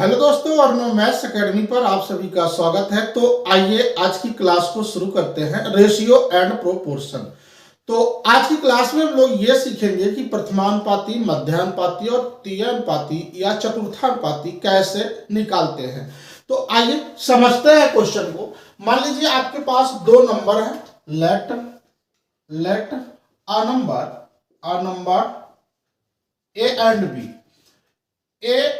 Hello दोस्तों, अर्नो maths academy पर आप सभी का स्वागत है। तो आइए आज की क्लास को शुरू करते हैं, रेशियो एंड प्रोपोर्शन। तो आज की क्लास में हम लोग ये सीखेंगे कि प्रथमानुपाती, मध्यानुपाती और तृतीयानुपाती या चतुर्थानुपाती कैसे निकालते हैं। तो आइए समझते हैं क्वेश्चन को। मान लीजिए आपके पास दो नंबर है, let a number A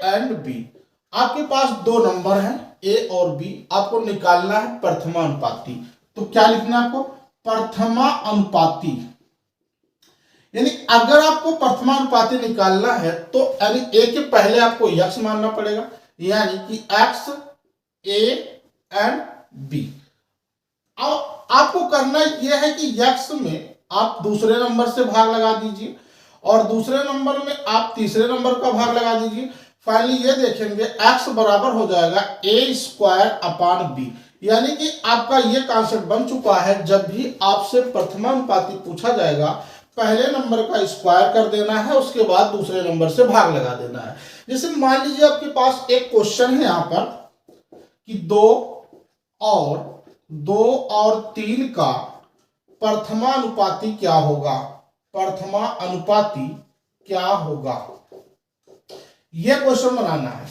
and B. आपके पास दो नंबर हैं ए और बी, आपको निकालना है प्रथमानुपाती। तो क्या लिखना है आपको? प्रथमानुपाती। यानी अगर आपको प्रथमानुपाती निकालना है तो यानी ए के पहले आपको यक्स मानना पड़ेगा, यानी कि एक्स ए एंड बी। अब आपको करना यह है कि यक्स में आप दूसरे नंबर से भाग लगा दीजिए और दूसरे नंबर में आप तीसरे नंबर का भाग लगा दीजिए। फाइनली ये देखेंगे x बराबर हो जाएगा ए स्क्वायर अपान बी। यानी कि आपका ये कॉन्सेप्ट बन चुका है, जब भी आपसे प्रथमानुपाती पूछा जाएगा पहले नंबर का स्क्वायर कर देना है, उसके बाद दूसरे नंबर से भाग लगा देना है। जैसे मान लीजिए आपके पास एक क्वेश्चन है यहाँ पर कि दो और तीन का प्रथमानुपाती क्या होगा। प्रथमानुपाती क्या होगा, यह क्वेश्चन बनाना है।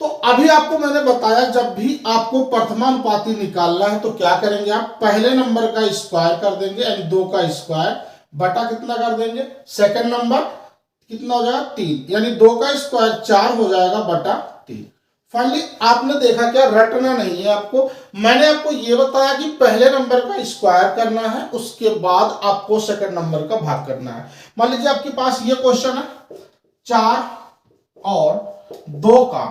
तो अभी आपको मैंने बताया, जब भी आपको प्रथमानुपाती निकालना है तो क्या करेंगे, आप पहले नंबर का स्क्वायर कर देंगे, यानी दो का स्क्वायर बटा कितना कर देंगे, सेकंड नंबर कितना हो जाएगा, तीन, यानी दो का स्क्वायर चार हो जाएगा बटा तीन। फाइनली आपने देखा क्या, रटना नहीं है आपको। मैंने आपको यह बताया कि पहले नंबर का स्क्वायर करना है, उसके बाद आपको सेकंड नंबर का भाग करना है। मान लीजिए आपके पास ये क्वेश्चन है, चार और दो का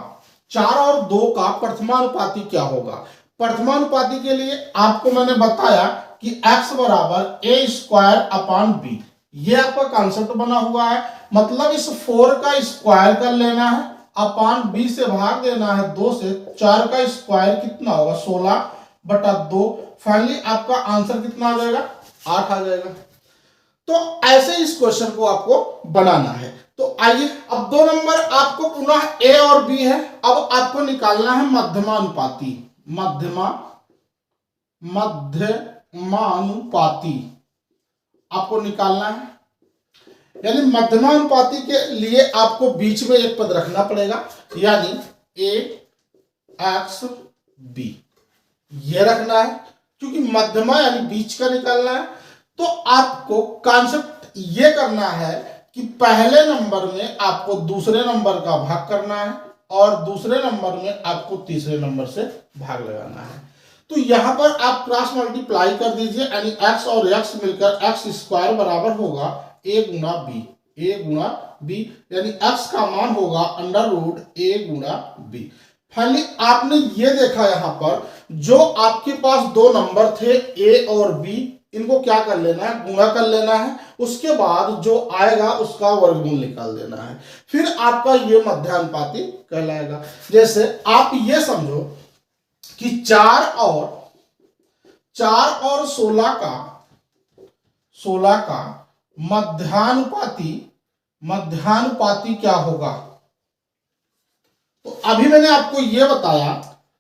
प्रथमानुपाती क्या होगा। प्रथमानुपाती के लिए आपको मैंने बताया कि x बराबर ए स्क्वायर अपान बी। ये आपका कॉन्सेप्ट बना हुआ है, मतलब इस 4 का स्क्वायर कर लेना है अपान बी से भाग देना है 2 से। 4 का स्क्वायर कितना होगा, 16 बटा 2। फाइनली आपका आंसर कितना आ जाएगा, 8 आ जाएगा। तो ऐसे इस क्वेश्चन को आपको बनाना है। तो आइए, अब दो नंबर आपको पुनः ए और बी है, अब आपको निकालना है मध्यमानुपाती। मध्यमानुपाती आपको निकालना है, यानी मध्यमानुपाती के लिए आपको बीच में एक पद रखना पड़ेगा, यानी ए एक्स बी ये रखना है, क्योंकि मध्यमा यानी बीच का निकालना है। तो आपको कॉन्सेप्ट ये करना है कि पहले नंबर में आपको दूसरे नंबर का भाग करना है और दूसरे नंबर में आपको तीसरे नंबर से भाग लगाना है। तो यहां पर आप क्रॉस मल्टीप्लाई कर दीजिए, यानी x और x मिलकर x स्क्वायर बराबर होगा a गुणा बी, यानी x का मान होगा अंडर रूट a गुणा बी। फाइनली आपने ये देखा, यहां पर जो आपके पास दो नंबर थे a और b, इनको क्या कर लेना है, गुणा कर लेना है, उसके बाद जो आएगा उसका वर्गमूल निकाल देना है, फिर आपका ये मध्यानुपाती कहलाएगा। जैसे आप ये समझो कि 4 और 16 का मध्यानुपाती क्या होगा। तो अभी मैंने आपको यह बताया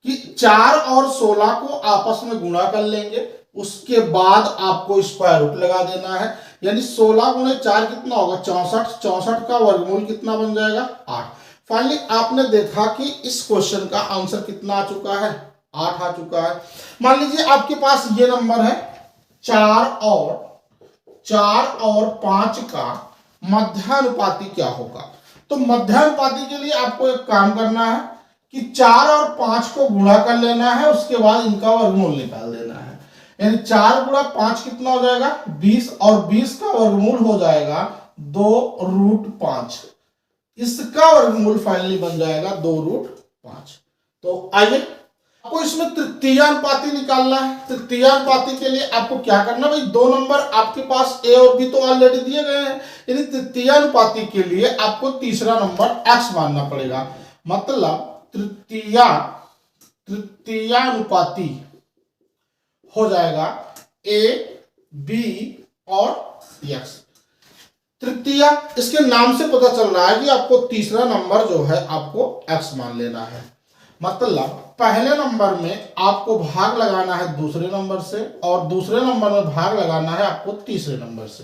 कि 4 और 16 को आपस में गुणा कर लेंगे, उसके बाद आपको स्क्वायर रूट लगा देना है, यानी 16 गुणे 4 कितना होगा, 64। 64 का वर्गमूल कितना बन जाएगा, 8। फाइनली आपने देखा कि इस क्वेश्चन का आंसर कितना आ चुका है, 8 आ चुका है। मान लीजिए आपके पास ये नंबर है 4 और 5 का मध्यानुपाती क्या होगा। तो मध्यानुपाती के लिए आपको एक काम करना है कि 4 और 5 को गुणा कर लेना है, उसके बाद इनका वर्गमूल निकाल देना है, यानी 4 गुणा 5 कितना हो जाएगा, 20, और 20 का वर्गमूल हो जाएगा 2√5। इसका वर्गमूल फाइनली बन जाएगा 2√5। तो आइए, आपको इसमें तृतीयानुपाती निकालना है। तृतीयानुपाती के लिए आपको क्या करना, भाई दो नंबर आपके पास ए और बी तो ऑलरेडी दिए गए हैं, यानी तृतीयानुपाती के लिए आपको तीसरा नंबर x मानना पड़ेगा। मतलब तृतीयानुपाती हो जाएगा ए बी और x। तृतीया, इसके नाम से पता चल रहा है कि आपको तीसरा नंबर जो है आपको x मान लेना है। मतलब पहले नंबर में आपको भाग लगाना है दूसरे नंबर से और दूसरे नंबर में भाग लगाना है आपको तीसरे नंबर से।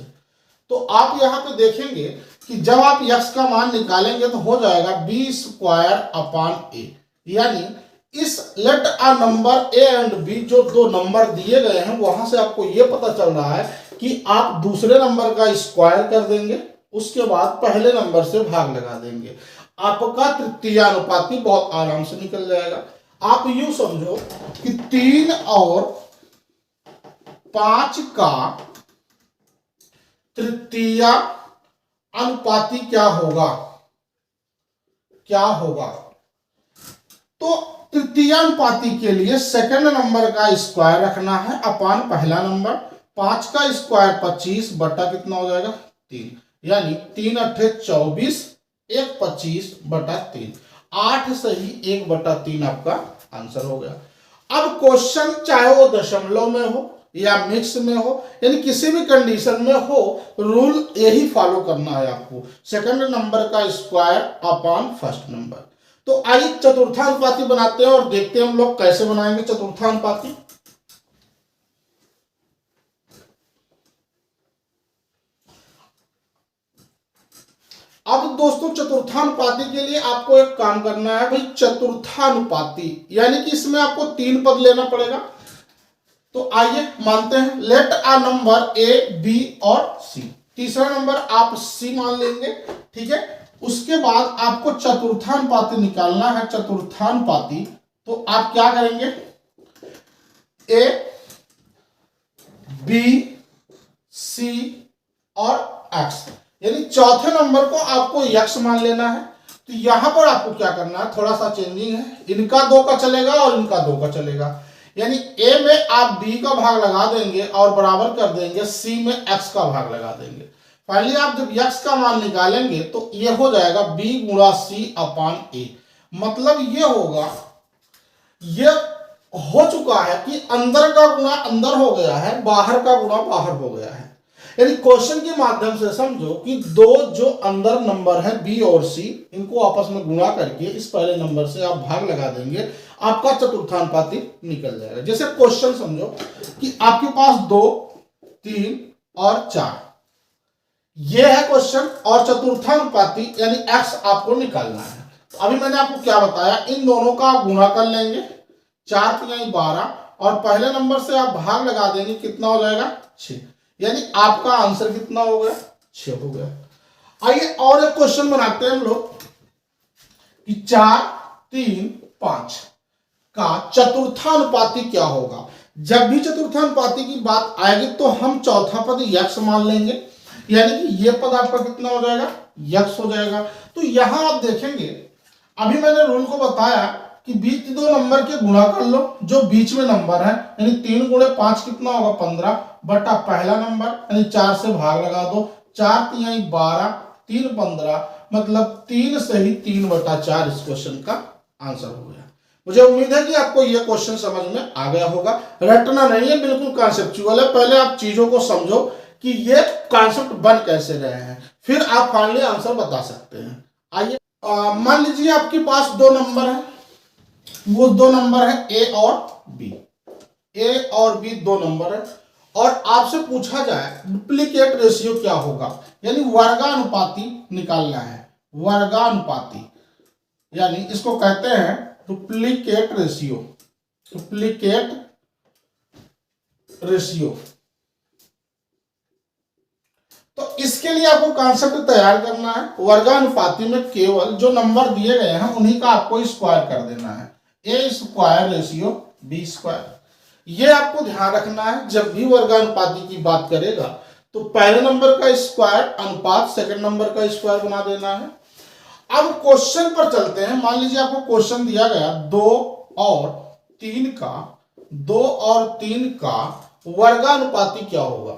तो आप यहाँ पे देखेंगे कि जब आप x का मान निकालेंगे तो हो जाएगा b स्क्वायर अपान a, यानी इस let a number a and b जो दो नंबर दिए गए हैं वहां से आपको ये पता चल रहा है कि आप दूसरे नंबर का स्क्वायर कर देंगे, उसके बाद पहले नंबर से भाग लगा देंगे, आपका तृतीयानुपाती बहुत आराम से निकल जाएगा। आप यूं समझो कि 3 और 5 का तृतीय अनुपाती क्या होगा, क्या होगा? तो तृतीय अनुपाती के लिए सेकंड नंबर का स्क्वायर रखना है अपान पहला नंबर। 5 का स्क्वायर 25 बटा कितना हो जाएगा 3, यानी 3 अट्ठे 24, 1 25 बटा 3, 8 सही 1 बटा 3 आपका आंसर हो गया। अब क्वेश्चन चाहे वो दशमलव में हो या मिक्स में हो, यानी किसी भी कंडीशन में हो, रूल यही फॉलो करना है आपको, सेकंड नंबर का स्क्वायर अपान फर्स्ट नंबर। तो आइए चतुर्थानुपाती बनाते हैं और देखते हैं हम लोग कैसे बनाएंगे चतुर्थानुपाती। अब दोस्तों चतुर्थानुपाती के लिए आपको एक काम करना है भाई, चतुर्थानुपाती यानी कि इसमें आपको 3 पद लेना पड़ेगा। तो आइए मानते हैं let a number A B और सी, तीसरा नंबर आप सी मान लेंगे, ठीक है। उसके बाद आपको चतुर्थानुपाती निकालना है, चतुर्थानुपाती। तो आप क्या करेंगे, ए बी सी और एक्स, यानी चौथे नंबर को आपको यक्स मान लेना है। तो यहां पर आपको क्या करना है, थोड़ा सा चेंजिंग है, इनका 2 का चलेगा और इनका 2 का चलेगा, यानी ए में आप बी का भाग लगा देंगे और बराबर कर देंगे सी में एक्स का भाग लगा देंगे। फाइनली आप जब यक्स का मान निकालेंगे तो ये हो जाएगा बी गुणा सी अपान ए, मतलब ये होगा, ये हो चुका है कि अंदर का गुणा अंदर हो गया है, बाहर का गुणा बाहर हो गया है। यानी क्वेश्चन के माध्यम से समझो कि दो जो अंदर नंबर है बी और सी, इनको आपस में गुणा करके इस पहले नंबर से आप भाग लगा देंगे, आपका चतुर्थानुपाती निकल जाएगा। जैसे क्वेश्चन समझो कि आपके पास 2, 3 और 4, ये है क्वेश्चन, और चतुर्थानुपाती यानी एक्स आपको निकालना है। तो अभी मैंने आपको क्या बताया, इन दोनों का गुणा कर लेंगे, 4 3 12, और पहले नंबर से आप भाग लगा देंगे, कितना हो जाएगा 6, यानी आपका आंसर कितना हो गया 6 हो गया। आइए और एक क्वेश्चन बनाते हैं हम लोग कि 4 3 5 का चतुर्थानुपाती क्या होगा। जब भी चतुर्थानुपाती की बात आएगी तो हम चौथा पद यक्स मान लेंगे, यानी कि ये पद आपका कितना हो जाएगा यक्स हो जाएगा। तो यहां आप देखेंगे, अभी मैंने रूल को बताया कि बीच 2 नंबर के गुणा कर लो जो बीच में नंबर है, यानी 3 गुणे 5 कितना होगा 15 बटा पहला नंबर, यानी 4 से भाग लगा दो, 4 3 12, 3 15, मतलब 3 सही 3 बटा 4 इस क्वेश्चन का आंसर हो गया। मुझे उम्मीद है कि आपको यह क्वेश्चन समझ में आ गया होगा। रटना नहीं है, बिल्कुल कॉन्सेप्चुअल है, पहले आप चीजों को समझो कि ये कॉन्सेप्ट बन कैसे रहे हैं, फिर आप फाइनली आंसर बता सकते हैं। आइए मान लीजिए आपके पास 2 नंबर है, वो 2 नंबर है ए और बी, ए और बी 2 नंबर है, और आपसे पूछा जाए डुप्लीकेट रेशियो क्या होगा, यानी वर्गानुपाती निकालना है। वर्गानुपाती यानी इसको कहते हैं डुप्लीकेट रेशियो, डुप्लीकेट रेशियो। तो इसके लिए आपको कॉन्सेप्ट तैयार करना है। वर्गानुपाती में केवल जो नंबर दिए गए हैं उन्हीं का आपको स्क्वायर कर देना है, ए स्क्वायर रेशियो बी स्क्वायर। ये आपको ध्यान रखना है, जब भी वर्गानुपाती की बात करेगा तो पहले नंबर का स्क्वायर अनुपात सेकंड नंबर का स्क्वायर बना देना है। अब क्वेश्चन पर चलते हैं। मान लीजिए आपको क्वेश्चन दिया गया 2 और 3 का वर्गानुपाती क्या होगा।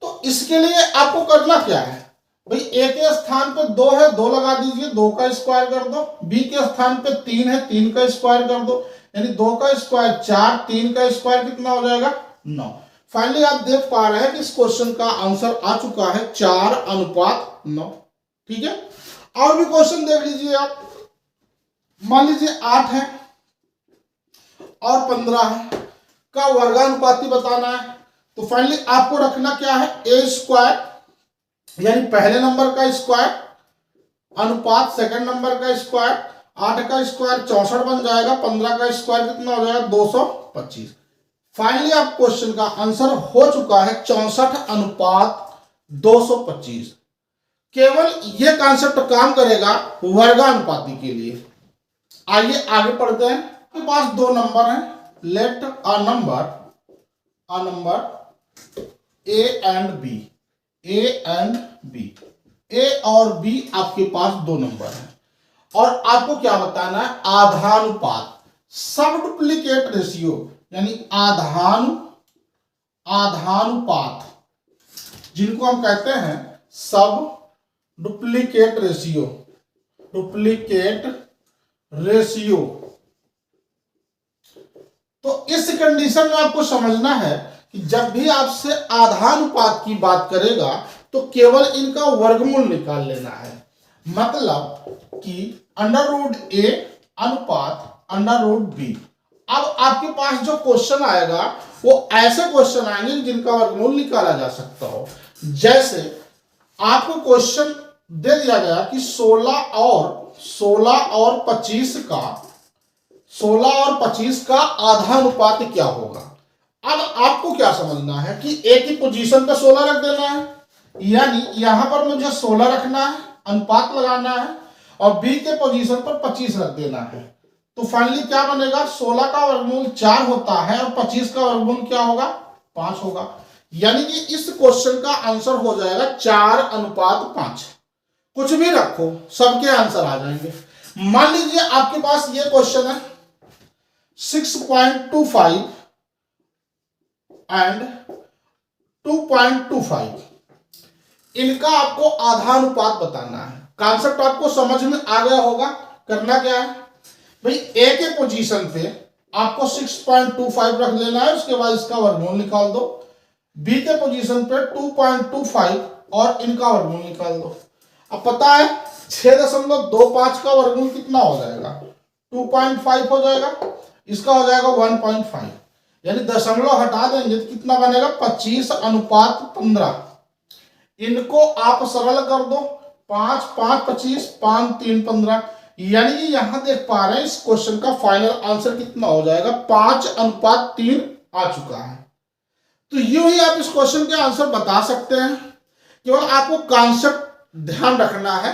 तो इसके लिए आपको करना क्या है भाई, ए के स्थान पे 2 है, 2 लगा दीजिए, 2 का स्क्वायर कर दो। बी के स्थान पे 3 है, 3 का स्क्वायर कर दो, यानी 2 का स्क्वायर 4, 3 का स्क्वायर कितना हो जाएगा 9। फाइनली आप देख पा रहे हैं कि इस क्वेश्चन का आंसर आ चुका है 4:9। ठीक है, और भी क्वेश्चन देख लीजिए आप। मान लीजिए 8 है, और 15 है का वर्गानुपाती बताना है। तो फाइनली आपको रखना क्या है, ए स्क्वायर यानी पहले नंबर का स्क्वायर अनुपात सेकंड नंबर का स्क्वायर, 8 का स्क्वायर 64 बन जाएगा, 15 का स्क्वायर कितना हो जाएगा 225। फाइनली आप क्वेश्चन का आंसर हो चुका है 64 अनुपात 225। केवल यह कॉन्सेप्ट काम करेगा वर्गानुपाती के लिए। आइए आगे पढ़ते हैं। आपके पास दो नंबर हैं, let a number A and B, A and B, A और बी आपके पास दो नंबर हैं और आपको क्या बताना है, आधानुपात, सब डुप्लीकेट रेशियो यानी आधानुपात जिनको हम कहते हैं सब डुप्लीकेट रेशियो। तो इस कंडीशन में आपको समझना है कि जब भी आपसे आधानुपात की बात करेगा तो केवल इनका वर्गमूल निकाल लेना है। मतलब कि अंडर रूट ए अनुपात अंडर रूट बी। अब आपके पास जो क्वेश्चन आएगा वो ऐसे क्वेश्चन आएंगे जिनका वर्गमूल निकाला जा सकता हो। जैसे आपको क्वेश्चन दे दिया गया कि 16 और 25 का आधानुपात क्या होगा। अब आपको क्या समझना है कि ए की पोजीशन पे 16 रख देना है, यानी यहां पर मुझे 16 रखना है, अनुपात लगाना है, और बी के पोजीशन पर 25 रख देना है। तो फाइनली क्या बनेगा, 16 का वर्गमूल 4 होता है और 25 का वर्गमूल क्या होगा, 5 होगा। यानी कि इस क्वेश्चन का आंसर हो जाएगा 4:5। कुछ भी रखो सबके आंसर आ जाएंगे। मान लीजिए आपके पास ये क्वेश्चन है 6.25 एंड 2.25, इनका आपको आधानुपात बताना है। कॉन्सेप्ट आपको समझ में आ गया होगा। करना क्या है भाई, ए के पोजीशन पे आपको 6.25 रख लेना है, उसके बाद इसका वर्गमूल निकाल दो। बी के पोजीशन पे 2.25 और इनका वर्गमूल निकाल दो। अब पता है 6.25 का वर्गमूल कितना हो जाएगा, 2.5 हो जाएगा, इसका हो जाएगा 1.5, यानी दशमलव हटा देंगे तो कितना बनेगा 25:15। इनको आप सरल कर दो, 5 5 25, 5 3 15, यानी कि यहां देख पा रहे हैं इस क्वेश्चन का फाइनल आंसर कितना हो जाएगा 5:3 आ चुका है। तो यूं ही आप इस क्वेश्चन के आंसर बता सकते हैं। केवल आपको कॉन्सेप्ट ध्यान रखना है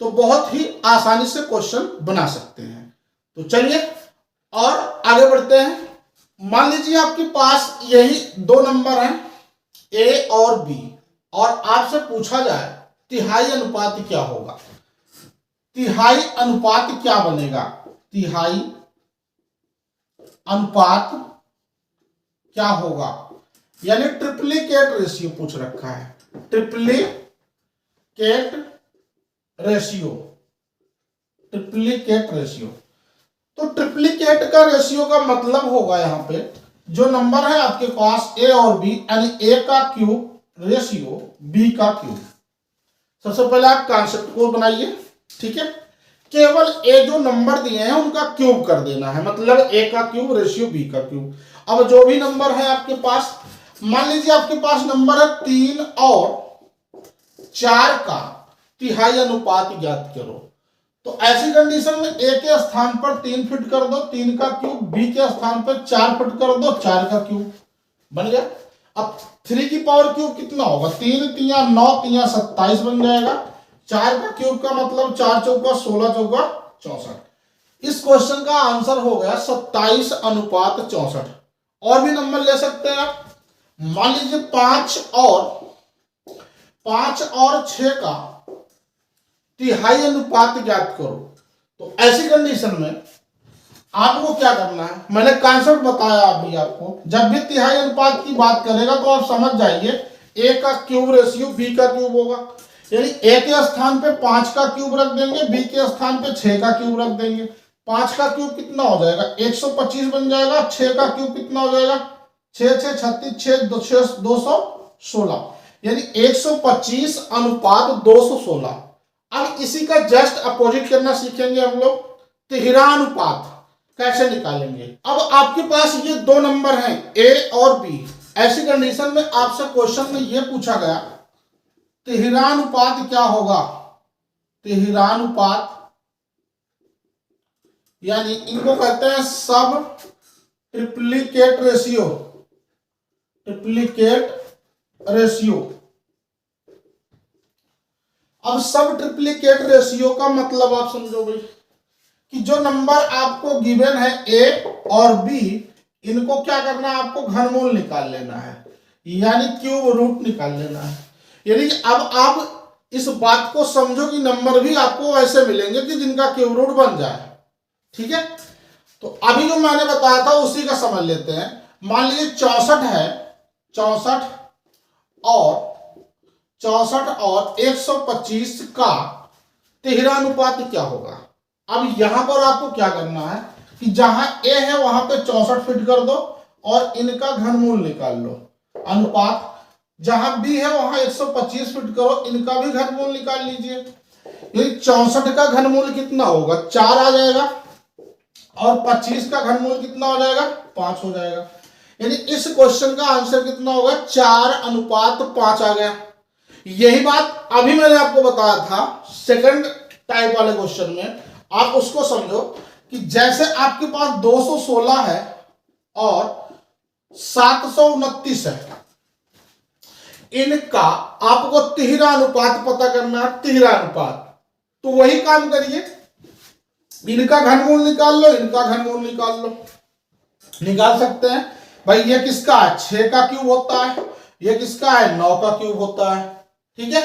तो बहुत ही आसानी से क्वेश्चन बना सकते हैं। तो चलिए और आगे बढ़ते हैं। मान लीजिए आपके पास यही दो नंबर हैं ए और बी, और आपसे पूछा जाए तिहाई अनुपात क्या होगा, तिहाई अनुपात क्या बनेगा, तिहाई अनुपात क्या होगा, यानी ट्रिप्लीकेट रेशियो पूछ रखा है, ट्रिप्लीकेट रेशियो। तो ट्रिप्लीकेट का रेशियो का मतलब होगा यहां पे जो नंबर है आपके पास ए और बी, यानी ए का क्यूब रेशियो बी का क्यूब। सबसे पहले आप कॉन्सेप्ट को बनाइए, ठीक है। केवल ए जो नंबर दिए हैं उनका क्यूब कर देना है, मतलब ए का क्यूब रेशियो बी का क्यूब। अब जो भी नंबर है आपके पास, मान लीजिए आपके पास नंबर है 3 और 4 का तिहाई अनुपात ज्ञात करो। तो ऐसी कंडीशन में ए के स्थान पर 3 फिट कर दो, 3 का क्यूब, बी के स्थान पर 4 फिट कर दो, 4 का क्यूब बन गया। अब 3 की पावर क्यूब कितना होगा, 3 3 9 3 27 बन जाएगा। 4 का क्यूब का मतलब 4 चौका 16 चौका 64। इस क्वेश्चन का आंसर हो गया 27:64। और भी नंबर ले सकते हैं आप। मान लीजिए 5 और 6 का तिहाई अनुपात ज्ञात करो। तो ऐसी कंडीशन में आपको क्या करना है, मैंने कॉन्सेप्ट बताया अभी आपको। जब भी तिहाई अनुपात की बात करेगा तो आप समझ जाइए ए का क्यूब रेशियो बी का क्यूब होगा, यानी ए के स्थान पे 5 का क्यूब रख देंगे, बी के स्थान पे 6 का क्यूब रख देंगे। 5 का क्यूब कितना हो जाएगा 125 बन जाएगा, 6 का क्यूब कितना हो जाएगा 6 6 36 6 216, यानी 125:216। अब इसी का जस्ट अपोजिट करना सीखेंगे हम लोग, तिहरा अनुपात कैसे निकालेंगे? अब आपके पास ये दो नंबर हैं ए और बी। ऐसी कंडीशन में आपसे क्वेश्चन में ये पूछा गया तिहरानुपात क्या होगा? तिहरानुपात यानी इनको कहते हैं सब ट्रिप्लिकेट रेशियो। Triplicate ratio. अब सब ट्रिप्लिकेट रेशियो का मतलब आप समझो भाई कि जो नंबर आपको गिवन है ए और बी, इनको क्या करना है? आपको घनमूल निकाल लेना है, यानी क्यूब रूट निकाल लेना है। यानी अब आप इस बात को समझो कि नंबर भी आपको ऐसे मिलेंगे कि जिनका क्यूब रूट बन जाए। ठीक है, तो अभी जो मैंने बताया था उसी का समझ लेते हैं। मान लीजिए 64 है, 64 और 125 का तिहरानुपात क्या होगा? अब यहां पर आपको क्या करना है कि जहां ए है वहां पे 64 फिट कर दो और इनका घनमूल निकाल लो। अनुपात जहां बी है वहां 125 फिट करो, इनका भी घनमूल निकाल लीजिए। यानी 64 का घनमूल कितना होगा? 4 आ जाएगा और 25 का घनमूल कितना हो जाएगा? 5 हो जाएगा। यानी इस क्वेश्चन का आंसर कितना होगा? 4:5 आ गया। यही बात अभी मैंने आपको बताया था सेकंड टाइप वाले क्वेश्चन में। आप उसको समझो कि जैसे आपके पास 216 है और 729 है, इनका आपको तिहरानुपात पता करना है। तिहरानुपात तो वही काम करिए, इनका घनमूल निकाल लो, इनका घनमूल निकाल लो। निकाल सकते हैं भाई। ये किसका है? 6 का क्यूब होता है। ये किसका है? 9 का क्यूब होता है। ठीक है,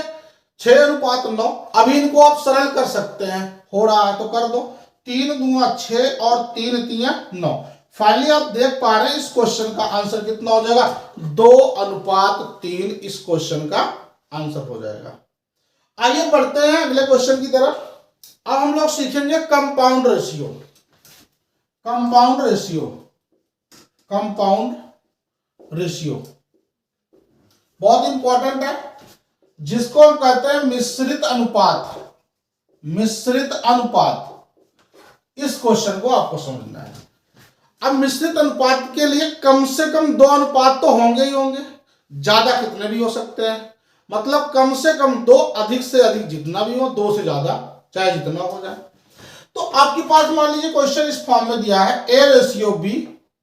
6:9। अभी इनको आप सरल कर सकते हैं, हो रहा है तो कर दो। 3 दूना 6 और 3 तिया 9। फाइनली आप देख पा रहे हैं इस क्वेश्चन का आंसर कितना हो जाएगा? 2:3 इस क्वेश्चन का आंसर हो जाएगा। आइए बढ़ते हैं अगले क्वेश्चन की तरफ। अब हम लोग सीखेंगे compound ratio. Compound ratio, compound ratio बहुत इंपॉर्टेंट है, जिसको हम कहते हैं मिश्रित अनुपात। मिश्रित अनुपात, इस क्वेश्चन को आपको समझना है। अब मिश्रित अनुपात के लिए कम से कम 2 अनुपात तो होंगे ही होंगे। ज्यादा कितने भी हो सकते हैं, मतलब कम से कम 2, अधिक से अधिक जितना भी हो, 2 से ज्यादा चाहे जितना हो जाए। तो आपके पास मान लीजिए क्वेश्चन इस फॉर्म में दिया है ए रेशियो बी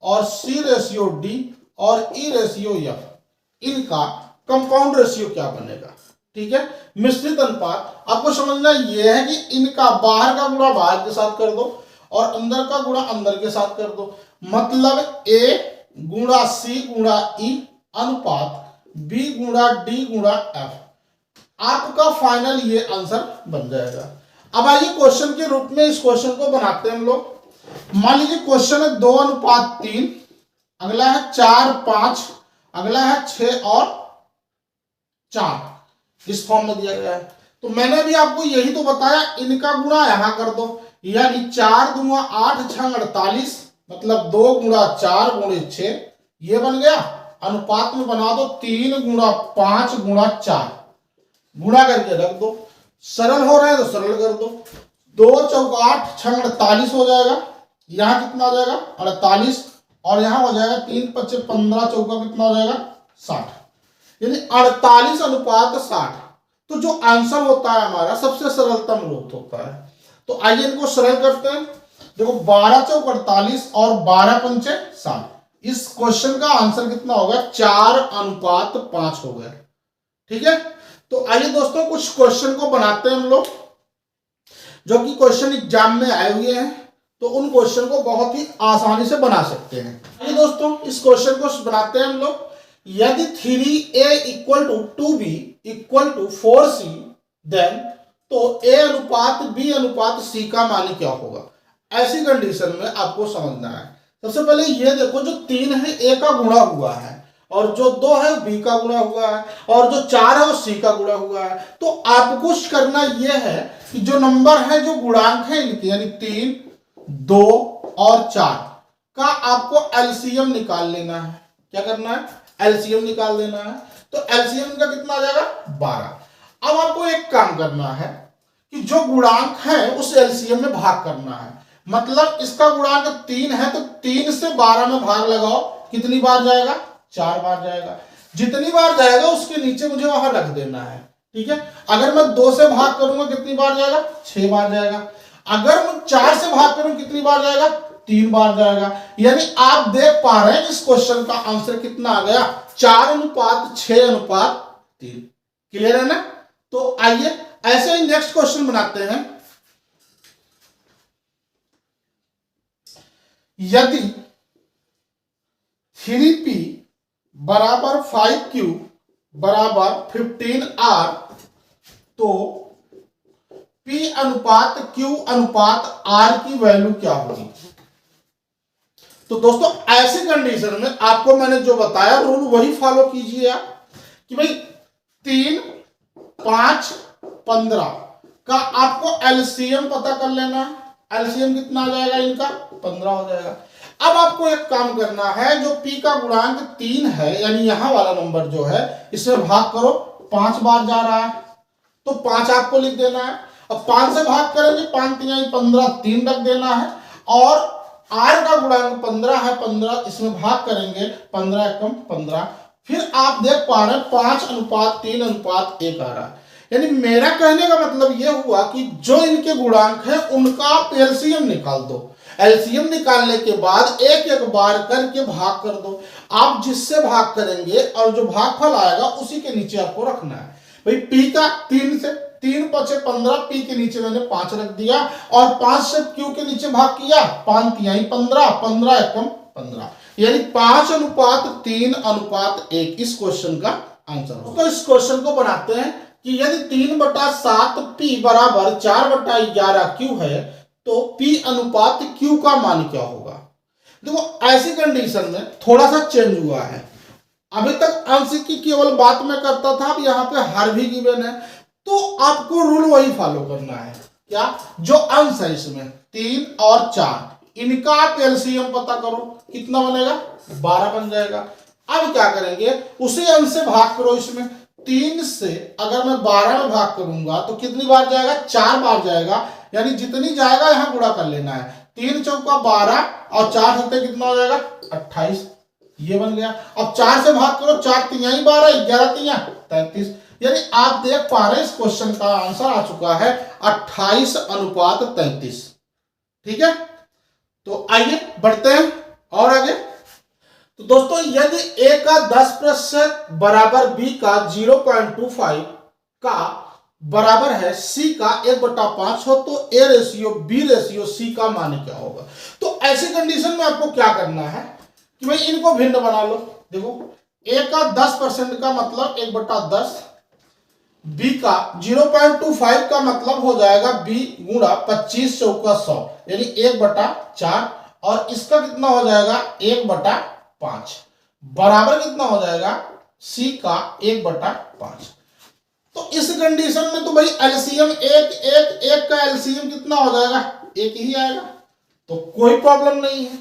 और सी रेशियो डी और ई रेशियो एफ, इनका कंपाउंड रेशियो क्या बनेगा? ठीक है, मिश्रित अनुपात आपको समझना यह है कि इनका बाहर का गुणा बाहर के साथ कर दो और अंदर का गुणा अंदर के साथ कर दो। मतलब ए गुणा सी गुणा ई अनुपात बी गुणा डी गुणा एफ, आपका फाइनल ये आंसर बन जाएगा। अब आइए क्वेश्चन के रूप में इस क्वेश्चन को बनाते हैं हम लोग। मान लीजिए क्वेश्चन है 2:3, अगला है 4:5, अगला है 6 और 4, इस फॉर्म में दिया गया है। तो मैंने भी आपको यही तो बताया, इनका गुणा यहां कर दो, यानी 4 दूना 8 6 48, मतलब 2 गुणा 4 गुणे 6, ये बन गया। अनुपात में बना दो 3 गुणा 5 गुणा 4, गुणा करके रख दो। सरल हो रहे हैं तो सरल कर दो। 2 चौका 8 6 48 हो जाएगा। यहां कितना हो जाएगा? 48, और यहां हो जाएगा 3 5 15, चौका कितना हो जाएगा? 60, यानी 48:60। तो जो आंसर होता है हमारा सबसे सरलतम रूप होता है। तो आइए इनको सरल करते हैं। देखो 12 चौक 48 और 12 पंचे 60, इस क्वेश्चन का आंसर कितना होगा? 4:5 हो गया। ठीक है, तो आइए दोस्तों कुछ क्वेश्चन को बनाते हैं हम लोग, जो कि क्वेश्चन एग्जाम में आए हुए हैं, तो उन क्वेश्चन को बहुत ही आसानी से बना सकते हैं। आइए दोस्तों इस क्वेश्चन को बनाते हैं हम लोग। यदि 3a = 2b = 4c, देन तो a अनुपात b अनुपात c का मान क्या होगा? ऐसी कंडीशन में आपको समझना है। सबसे पहले ये देखो, जो 3 है a का गुणा हुआ है, और जो 2 है b का गुणा हुआ है, और जो 4 है वो c का गुणा हुआ है। तो आपको करना यह है कि जो नंबर है, जो गुणांक है इनके, यानी 3 2 और 4 का आपको एलसीएम निकाल लेना है। क्या करना है? एलसीएम निकाल देना है। तो एलसीएम का कितना आ जाएगा? 12। अब आपको एक काम करना है कि जो गुणांक है उस एलसीएम में भाग करना है। मतलब इसका गुणांक 3 है तो 3 से 12 में भाग लगाओ, कितनी बार जाएगा? 4 बार जाएगा। जितनी बार जाएगा उसके नीचे मुझे वहां रख देना है, ठीक है। अगर मैं 2 से भाग करूंगा कितनी बार जाएगा? 6 बार जाएगा। अगर मैं 4 से भाग करूं कितनी बार जाएगा? 3 बार जाएगा। यानी आप देख पा रहे हैं इस क्वेश्चन का आंसर कितना आ गया? 4:6:3। क्लियर है ना? तो आइए ऐसे ही नेक्स्ट क्वेश्चन बनाते हैं। यदि 3p बराबर 5q बराबर 15r तो p अनुपात q अनुपात r की वैल्यू क्या होगी? तो दोस्तों ऐसे कंडीशन में आपको मैंने जो बताया रूल वही फॉलो कीजिए आप, कि भाई 3, 5, 15 का आपको एलसीएम पता कर लेना है। एलसीएम कितना आ जाएगा इनका? 15 हो जाएगा। अब आपको एक काम करना है, जो p का गुणांक 3 है यानी यहां वाला नंबर जो है इसमें भाग करो, 5 बार जा रहा है तो 5 आपको लिख देना है। अब 5 से भाग करेंगे, 5 3 15, 3 रख देना है। और r का गुणांक 15 है, 15 इसमें भाग करेंगे, 15 एकम 15। फिर आप देख पा रहे हैं 5:3:1 आ रहा है। यानी मेरा कहने का मतलब यह हुआ कि जो इनके गुणांक है उनका आप एलसीएम निकाल दो। एलसीएम निकालने के बाद एक एक बार करके भाग कर दो। आप जिससे भाग करेंगे और जो भागफल आएगा उसी के नीचे आपको रखना है। भाई पी का 3 से 3 5 15, पी के नीचे मैंने 5 रख दिया और 5 से क्यू के नीचे भाग किया, 5 3 15, 15 एकम 15, यानी 5:3:1 इस क्वेश्चन का आंसर हो। तो इस क्वेश्चन को बनाते हैं कि यदि 3/7 p बराबर 4/11 q है तो p अनुपात q का मान क्या होगा? देखो ऐसी कंडीशन में थोड़ा सा चेंज हुआ है। अभी तक अंश की केवल बात मैं करता था, अब यहाँ पे हर भी गिवन है तो आपको रूल वही फॉलो करना है। क्या? जो अंश है इसमें 3 और 4 इनका आप एलसीएम पता करो, कितना बनेगा? 12 बन जाएगा। अब क्या करेंगे? उसी अंश से भाग करो। इसमें 3 से अगर मैं 12 में भाग करूंगा तो कितनी बार जाएगा? 4 बार जाएगा। यानी जितनी जाएगा यहां गुणा कर लेना है। 3 चौका 12 और 4 सत्ते कितना हो जाएगा? 28। ये बन गया। अब 4 से भाग करो, 4 3 12, 11 3 33। यानी आप देख पा रहे हैं इस क्वेश्चन का आंसर आ चुका है 28:33। ठीक है, तो आइए बढ़ते हैं और आगे। तो दोस्तों यदि a का 10% बराबर b का 0.25 का बराबर है c का 1/5 हो तो a ratio b ratio c का मान क्या होगा? तो ऐसी कंडीशन में आपको क्या करना है कि भाई इनको भिन्न बना लो। देखो a का 10% का मतलब 1/10, b का 0.25 का मतलब हो जाएगा b गुणा 25 चौका 100 यानी 1/4 और इसका कितना हो जाएगा? 1/5 बराबर कितना हो जाएगा? c का 1/5। तो इस कंडीशन में तो भाई एलसीएम एक का एलसीएम कितना हो जाएगा? 1 ही आएगा, तो कोई प्रॉब्लम नहीं है।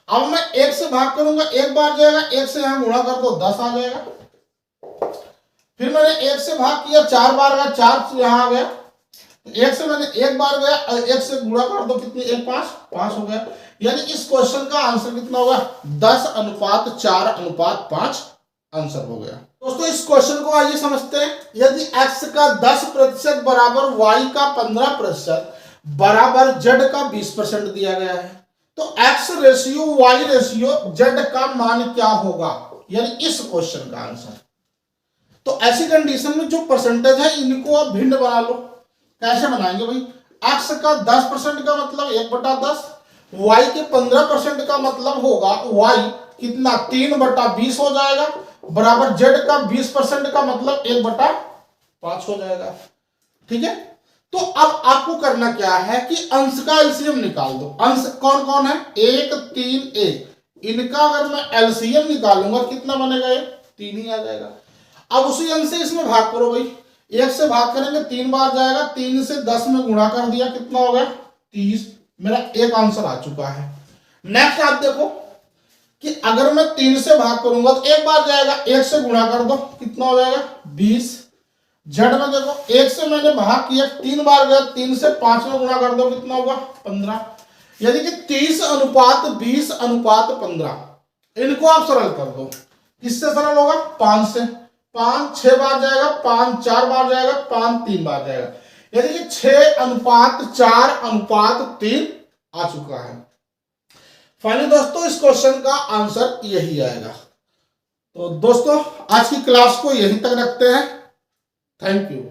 अब मैं 1 से भाग करूंगा, 1 बार जाएगा, 1 से यहां गुणा कर दो 10 आ जाएगा। फिर मैंने 1 से भाग किया, 4 बार गया, 4 से यहां आ गया। 1 से मैंने 1 बार गया और 1 से गुणा कर दो, कितनी? 1 5 हो गया। यानी इस क्वेश्चन का आंसर कितना होगा? 10:4:5 आंसर हो गया। दोस्तों इस क्वेश्चन को आइए समझते हैं। यदि x का 10% बराबर y का 15% बराबर z का 20% दिया गया है तो x ratio y ratio z का मान क्या होगा? यानी इस क्वेश्चन का आंसर। तो ऐसी कंडीशन में जो परसेंटेज है इनको आप भिन्न बना लो। कैसे बनाएंगे भाई? x का 10% का मतलब 1/10, y के 15% का मतलब होगा y कितना? 3/20 हो जाएगा बराबर z का 20% का मतलब 1/5 हो जाएगा। ठीक है, तो अब आपको करना क्या है कि अंश का एलसीएम निकाल दो। अंश कौन कौन है? 1 3 1, इनका अगर मैं एलसीएम निकालूंगा कितना बनेगा? ये 3 ही आ जाएगा। अब उसी अंश से इसमें भाग करो भाई। 1 से भाग करेंगे 3 बार जाएगा, 3 से 10 में गुणा कर दिया, कितना हो गया? 30। मेरा एक आंसर आ चुका है। नेक्स्ट आप देखो कि अगर मैं 3 से भाग करूंगा तो 1 बार जाएगा, 1 से गुणा कर दो, कितना हो जाएगा? 20। जेड में देखो 1 से मैंने भाग किया, 3 बार गया, 3 से 5 में गुणा कर दो, कितना होगा? 15। यानी कि 30:20:15। इनको आप सरल कर दो। किससे सरल होगा? 5 से। 5 6 बार जाएगा, 5 4 बार जाएगा, 5 3 बार जाएगा, यानी कि 6:4:3 आ चुका है। फाइनली दोस्तों इस क्वेश्चन का आंसर यही आएगा। तो दोस्तों आज की क्लास को यहीं तक रखते हैं। Thank you.